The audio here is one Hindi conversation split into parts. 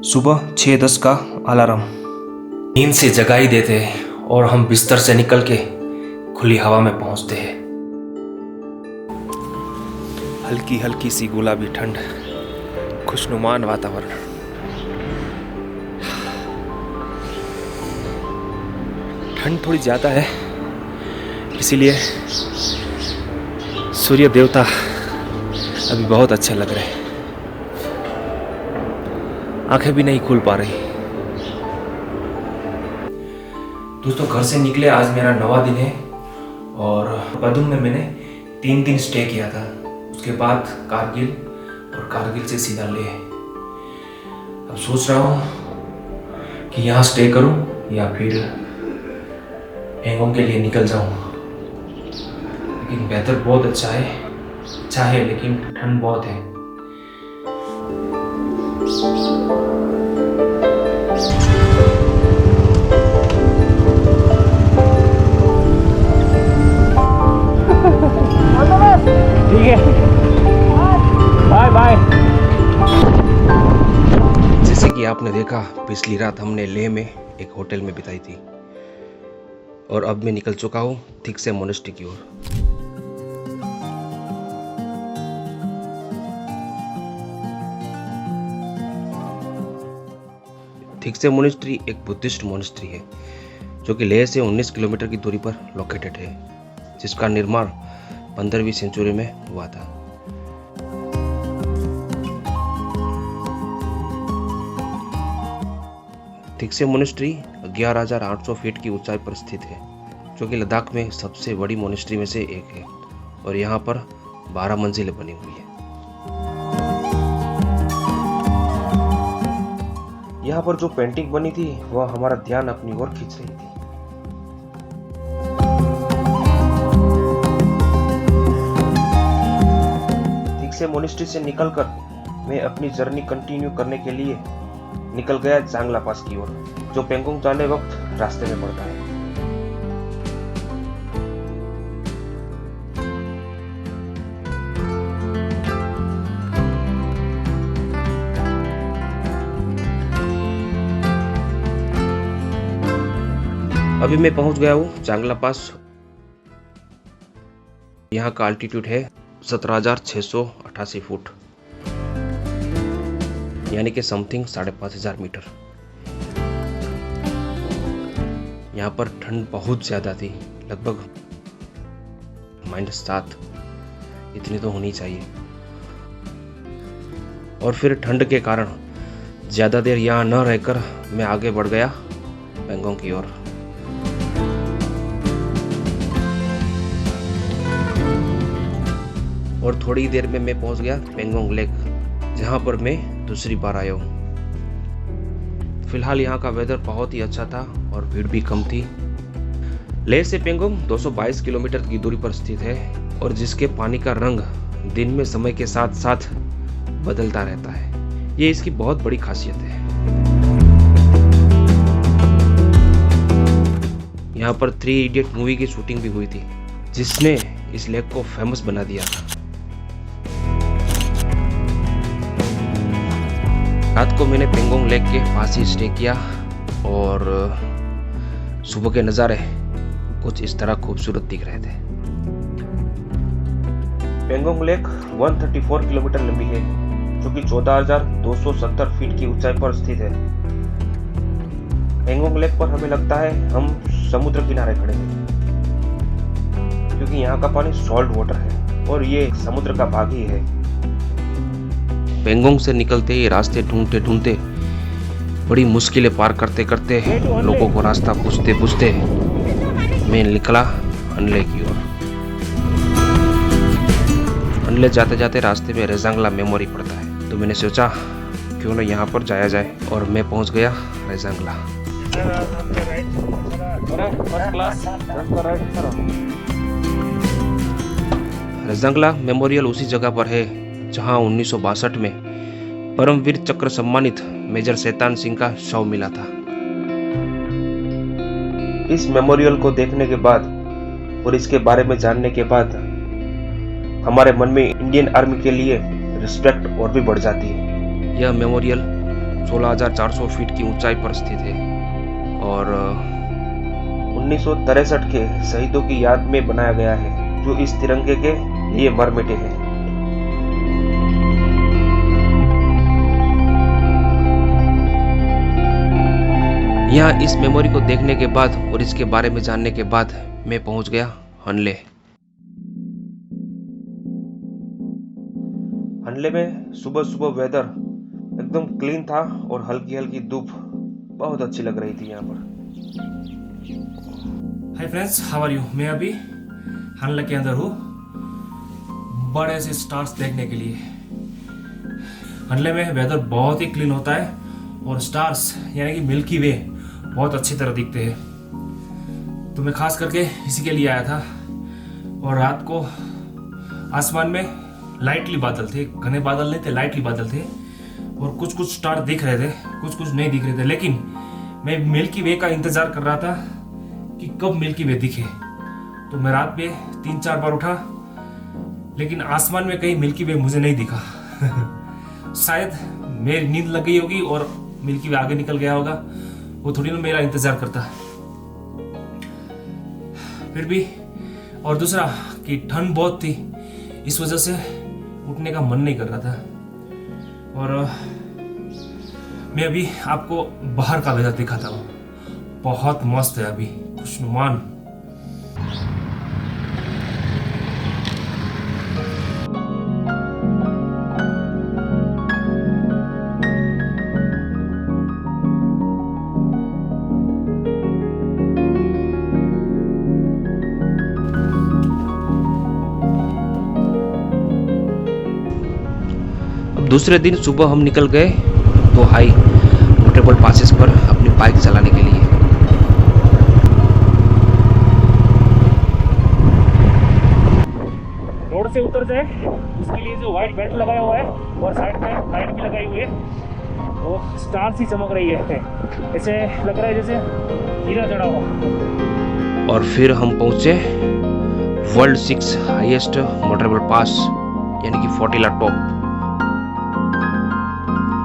सुबह 6:10 का अलार्म नींद से जगा ही देते हैं और हम बिस्तर से निकल के खुली हवा में पहुंचते हैं। हल्की हल्की सी गुलाबी ठंड, खुशनुमान वातावरण। ठंड थोड़ी ज़्यादा है, इसीलिए सूर्य देवता अभी बहुत अच्छे लग रहे हैं। आंखें भी नहीं खुल पा रही। दोस्तों, घर से निकले आज मेरा 9वां दिन है और पदुम में मैंने 3 दिन स्टे किया था। उसके बाद कारगिल और कारगिल से सीधा लेह। अब सोच रहा हूँ कि यहाँ स्टे करूँ या फिर पैंगोंग के लिए निकल जाऊँ। लेकिन वेदर बहुत अच्छा है लेकिन ठंड बहुत है। ठीक है, बाय बाय। जैसे कि आपने देखा, पिछली रात हमने लेह में एक होटल में बिताई थी और अब मैं निकल चुका हूँ थिक्से मोनेस्ट्री की ओर। थिक्से मोनेस्ट्री एक बुद्धिस्ट मोनेस्ट्री है जो कि लेह से 19 किलोमीटर की दूरी पर लोकेटेड है, जिसका निर्माण 15वीं सेंचुरी में हुआ था। थिक्से मोनेस्ट्री 11,800 फीट की ऊंचाई पर स्थित है, जो कि लद्दाख में सबसे बड़ी मोनेस्ट्री में से एक है और यहाँ पर 12 मंजिलें बनी हुई है। यहाँ पर जो पेंटिंग बनी थी वह हमारा ध्यान अपनी ओर खींच रही थी। थिक्से मोनेस्ट्री से निकलकर मैं अपनी जर्नी कंटिन्यू करने के लिए निकल गया जांगला पास की ओर, जो पैंगोंग जाने वक्त रास्ते में पड़ता है। अभी मैं पहुंच गया हूँ जांगला पास। यहाँ का अल्टीट्यूड है 17,688 फुट, यानी कि समथिंग 5,500 मीटर। यहाँ पर ठंड बहुत ज्यादा थी, लगभग -7 इतनी तो होनी चाहिए। और फिर ठंड के कारण ज्यादा देर यहाँ न रहकर मैं आगे बढ़ गया पैंगोंग की ओर। और थोड़ी देर में मैं पहुंच गया पैंगोंग लेक, जहां पर मैं दूसरी बार आया हूँ। फिलहाल यहाँ का वेदर बहुत ही अच्छा था और भीड़ भी कम थी। लेह से पैंगोंग 222 किलोमीटर की दूरी पर स्थित है और जिसके पानी का रंग दिन में समय के साथ साथ बदलता रहता है। ये इसकी बहुत बड़ी खासियत है। यहाँ पर 3 इडियट मूवी की शूटिंग भी हुई थी, जिसने इस लेक को फेमस बना दिया था। रात को मैंने पैंगोंग लेक के पास ही स्टे किया और सुबह के नज़ारे कुछ इस तरह खूबसूरत दिख रहे थे। पैंगोंग लेक 134 किलोमीटर लंबी है, जो कि 14,270 फीट की ऊंचाई पर स्थित है। पैंगोंग लेक पर हमें लगता है हम समुद्र किनारे खड़े हैं, क्योंकि यहाँ का पानी सॉल्ट वाटर है और ये समुद्र का भाग ही है। पैंगोंग से निकलते ही रास्ते ढूंढते ढूंढते, बड़ी मुश्किलें पार करते करते, लोगों को रास्ता पूछते पूछते मैं निकला अनले की ओर। अनले जाते जाते रास्ते में रेजांगला मेमोरी पड़ता है, तो मैंने सोचा क्यों न यहाँ पर जाया जाए और मैं पहुँच गया रेजांगला। रेजांगला मेमोरियल उसी जगह पर है जहां 1962 में परमवीर चक्र सम्मानित मेजर शैतान सिंह का शव मिला था। इस मेमोरियल को देखने के बाद और इसके बारे में जानने के बाद हमारे मन में इंडियन आर्मी के लिए रिस्पेक्ट और भी बढ़ जाती है। यह मेमोरियल 16,400 फीट की ऊंचाई पर स्थित है और 1963 के शहीदों की याद में बनाया गया है, जो इस तिरंगे के लिए मर मिटे हैं। यहाँ इस मेमोरी को देखने के बाद और इसके बारे में जानने के बाद मैं पहुंच गया हनले। हनले में सुबह सुबह वेदर एकदम क्लीन था और हल्की हल्की धूप बहुत अच्छी लग रही थी यहाँ पर। Hi friends, how are you? मैं अभी हनले के अंदर हूँ बड़े से स्टार्स देखने के लिए। हनले में वेदर बहुत ही क्लीन होता है और स्टार्स यानी कि मिल्की वे बहुत अच्छी तरह दिखते हैं। तो मैं खास करके इसी के लिए आया था। और रात को आसमान में लाइटली बादल थे, घने बादल नहीं थे, लाइटली बादल थे और कुछ कुछ स्टार दिख रहे थे, कुछ कुछ नहीं दिख रहे थे। लेकिन मैं मिल्की वे का इंतजार कर रहा था कि कब मिल्की वे दिखे। तो मैं रात में 3-4 बार उठा, लेकिन आसमान में कहीं मिल्की वे मुझे नहीं दिखा। शायद मेरी नींद लग गई होगी और मिल्की वे आगे निकल गया होगा, वो थोड़ी ना मेरा इंतजार करता। फिर भी, और दूसरा कि ठंड बहुत थी, इस वजह से उठने का मन नहीं कर रहा था। और मैं अभी आपको बाहर का वेदर दिखाता हूँ, बहुत मस्त है अभी, खुशनुमान। दूसरे दिन सुबह हम निकल गए 2 हाई मोटरेबल पासेस पर अपनी बाइक चलाने के लिए। रोड से उतर जाए उसके लिए जो व्हाइट बेल्ट लगाया हुआ है और साइड में लाइट भी लगाई हुई है, वो स्टार्स ही चमक रही है, ऐसे लग रहा है जैसे हीरा जड़ा हुआ। और फिर हम पहुंचे वर्ल्ड 6 हाईएस्ट मोटरेबल पास यानी कि फोर्टिला टॉप।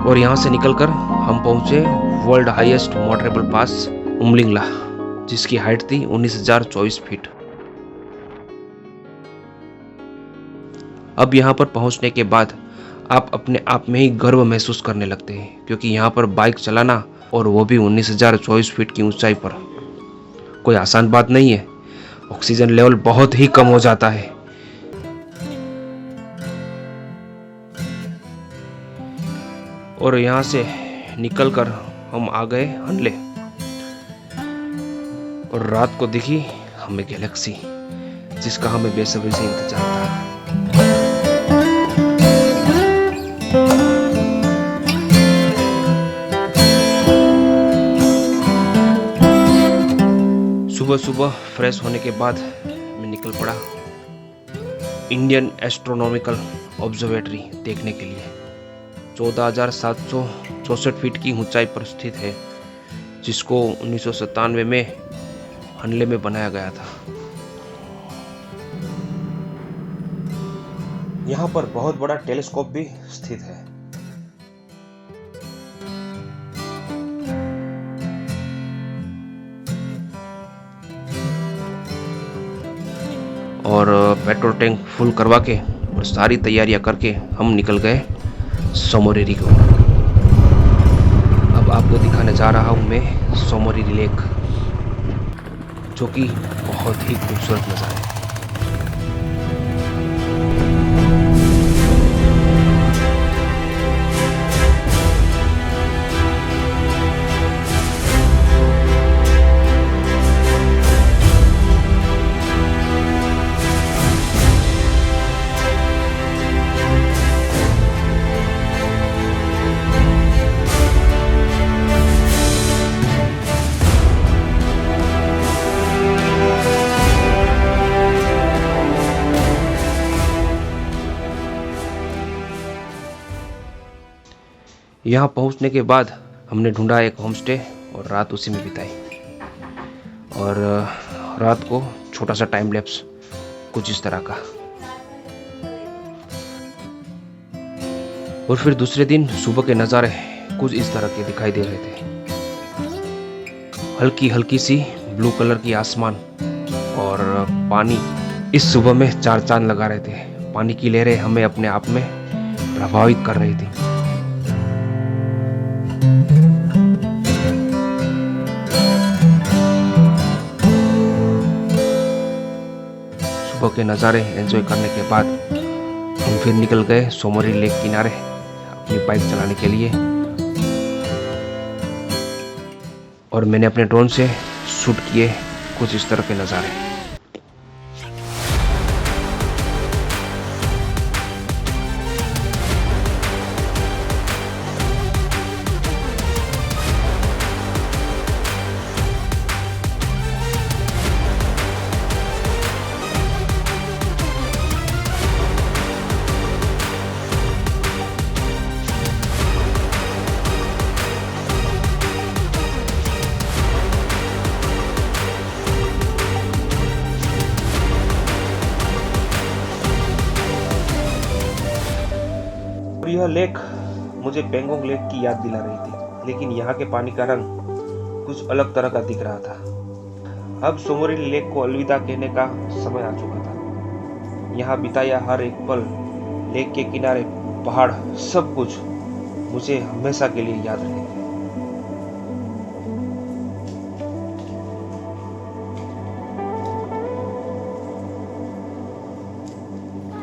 और यहाँ से निकलकर हम पहुंचे world highest motorable pass Umling La, जिसकी हाइट थी 19,024 फीट। अब यहाँ पर पहुंचने के बाद आप अपने आप में ही गर्व महसूस करने लगते हैं, क्योंकि यहाँ पर बाइक चलाना और वो भी 19,024 फीट की ऊंचाई पर कोई आसान बात नहीं है। ऑक्सीजन लेवल बहुत ही कम हो जाता है। और यहाँ से निकलकर हम आ गए हनले और रात को दिखी हमें गैलेक्सी, जिसका हमें बेसब्री से इंतजार था। सुबह सुबह फ्रेश होने के बाद मैं निकल पड़ा इंडियन एस्ट्रोनॉमिकल ऑब्जर्वेटरी देखने के लिए। 14,764 फीट की ऊंचाई पर स्थित है, जिसको 1997 में हनले में बनाया गया था। यहाँ पर बहुत बड़ा टेलीस्कोप भी स्थित है। और पेट्रोल टैंक फुल करवा के और सारी तैयारियां करके हम निकल गए सोमोरिरी को। अब आपको दिखाने जा रहा हूँ मैं सोमोरिरी लेक, जो कि बहुत ही खूबसूरत नज़ारा है। यहाँ पहुँचने के बाद हमने ढूंढा एक होम स्टे और रात उसी में बिताई। और रात को छोटा सा टाइम लैप्स कुछ इस तरह का। और फिर दूसरे दिन सुबह के नज़ारे कुछ इस तरह के दिखाई दे रहे थे। हल्की हल्की सी ब्लू कलर की आसमान और पानी इस सुबह में चार चांद लगा रहे थे। पानी की लहरें हमें अपने आप में प्रभावित कर रही थी। सुबह के नज़ारे एंजॉय करने के बाद हम फिर निकल गए सोमोरी लेक किनारे अपनी बाइक चलाने के लिए, और मैंने अपने ड्रोन से शूट किए कुछ इस तरह के नज़ारे। यह लेक मुझे पेंगोंग लेक की याद दिला रही थी, लेकिन यहाँ के पानी का रंग कुछ अलग तरह का दिख रहा था। अब सोमोरी लेक को अलविदा कहने का समय आ चुका था। यहाँ बिताया हर एक पल, लेक के किनारे, पहाड़, सब कुछ मुझे हमेशा के लिए याद रहेगा।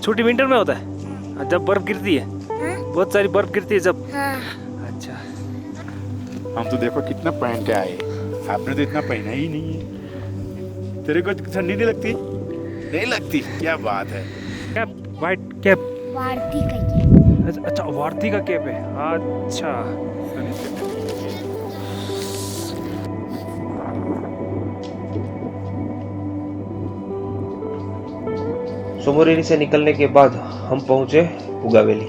छुट्टी विंटर में होता है जब बर्फ गिरती है। बहुत सारी बर्फ गिरती है जब। अच्छा, हम तो देखो कितना पहन के आए, आपने तो इतना पहना ही नहीं है। तेरे को ठंडी नहीं लगती? नहीं लगती, क्या बात है। कैप, वाइट कैप, वारती का कैप। अच्छा वारती का कैप है। अच्छा, सोमोरी से निकलने के बाद हम पहुंचे पुगा वैली।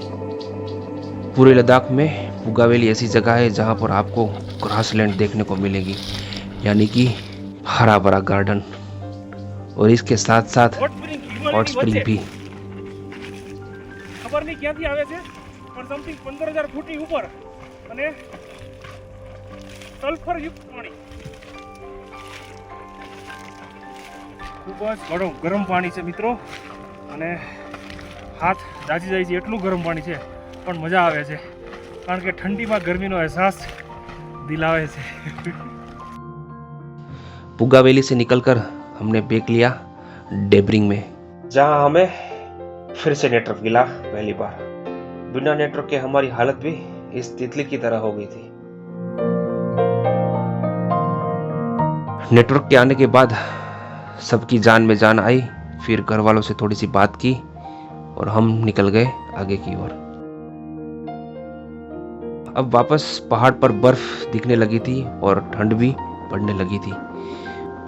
पूरे लद्दाख में पुगा वैली ऐसी जगह है जहाँ पर आपको ग्रासलैंड देखने को मिलेगी, यानी कि हरा भरा गार्डन, और इसके साथ साथ हॉट स्प्रिंग भी। ખબર નહીં ક્યાંથી આવે છે પણ સમથિંગ 15,000 ફૂટની ઉપર અને સલ્ફર યુક્ત પાણી, ખૂબ જ ગરમ પાણી છે મિત્રો, અને હાથ દાજી જાય છે એટલું ગરમ પાણી છે, પણ મજા આવે છે કારણ કે ઠંડીમાં ગરમીનો અહેસાસ દિલાવે છે। पुगा वैली से निकलकर हमने ब्रेक लिया डेब्रिंग में, जहां हमें फिर से नेटवर्क मिला पहली बार। बिना नेटवर्क के हमारी हालत भी इस तितली की तरह हो गई थी। नेटवर्क के आने के बाद सबकी जान में जान आई। फिर घर वालों से थोड़ी सी बात की और हम निकल गए आगे की ओर। अब वापस पहाड़ पर बर्फ दिखने लगी थी और ठंड भी पड़ने लगी थी।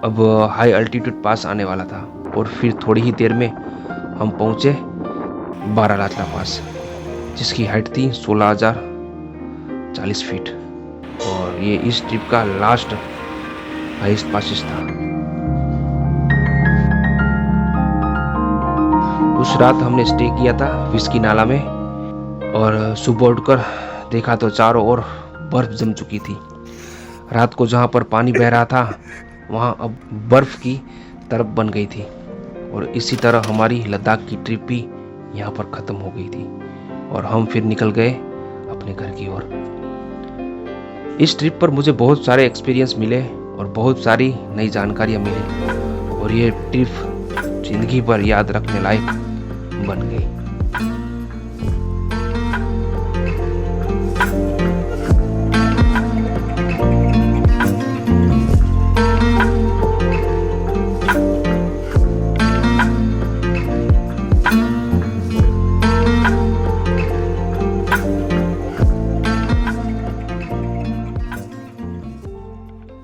अब हाई अल्टीट्यूड पास आने वाला था और फिर थोड़ी ही देर में हम पहुंचे बारालातला पास, जिसकी हाइट थी 16,040 फीट, और ये इस ट्रिप का लास्ट हाईएस्ट पासिस था। उस रात हमने स्टे किया था विस्की नाला में, और सुबह उठकर देखा तो चारों ओर बर्फ जम चुकी थी। रात को जहाँ पर पानी बह रहा था वहाँ अब बर्फ की तरफ बन गई थी, और इसी तरह हमारी लद्दाख की ट्रिप भी यहाँ पर ख़त्म हो गई थी, और हम फिर निकल गए अपने घर की ओर। इस ट्रिप पर मुझे बहुत सारे एक्सपीरियंस मिले और बहुत सारी नई जानकारियाँ मिली, और ये ट्रिप ज़िंदगी भर याद रखने लायक बन गई।